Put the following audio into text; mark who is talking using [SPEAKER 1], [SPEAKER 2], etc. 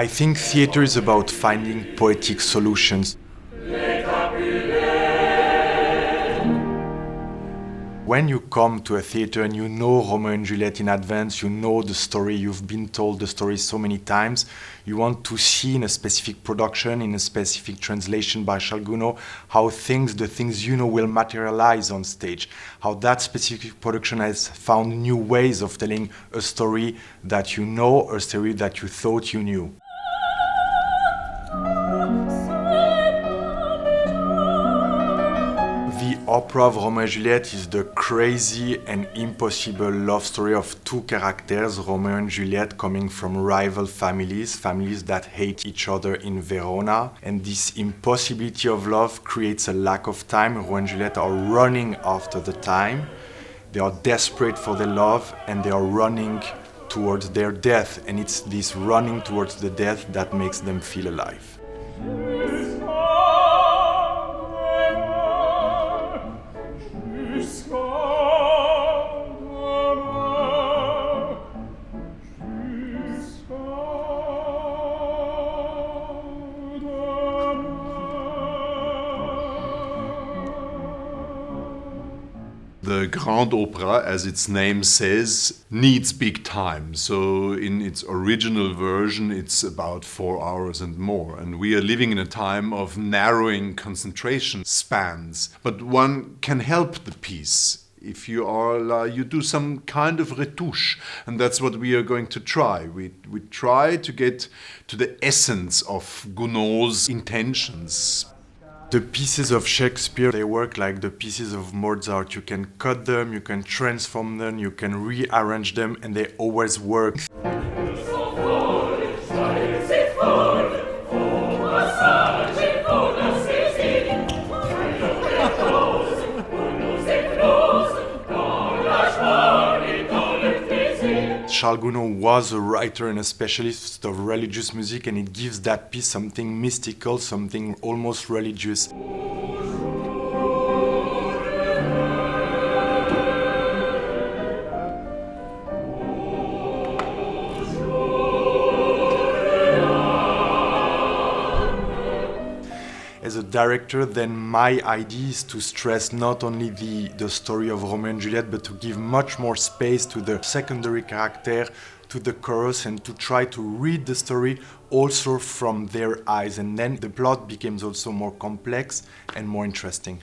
[SPEAKER 1] I think theatre is about finding poetic solutions. When you come to a theatre and you know Romeo and Juliet in advance, you know the story, you've been told the story so many times, you want to see in a specific production, in a specific translation by Charles Gounod, how the things you know will materialize on stage, how that specific production has found new ways of telling a story that you know, a story that you thought you knew. The opera of Romeo and Juliet is the crazy and impossible love story of two characters, Romeo and Juliet, coming from rival families that hate each other in Verona. And this impossibility of love creates a lack of time. Romeo and Juliet are running after the time. They are desperate for their love and they are running towards their death. And it's this running towards the death that makes them feel alive.
[SPEAKER 2] The Grand Opera, as its name says, needs big time. So in its original version, it's about 4 hours and more. And we are living in a time of narrowing concentration spans. But one can help the piece if you do some kind of retouche. And that's what we are going to try. We try to get to the essence of Gounod's intentions.
[SPEAKER 1] The pieces of Shakespeare, they work like the pieces of Mozart. You can cut them, you can transform them, you can rearrange them, and they always work. Charles Gounod was a writer and a specialist of religious music, and it gives that piece something mystical, something almost religious. As a director, then my idea is to stress not only the story of Romeo and Juliet, but to give much more space to the secondary character, to the chorus, and to try to read the story also from their eyes. And then the plot becomes also more complex and more interesting.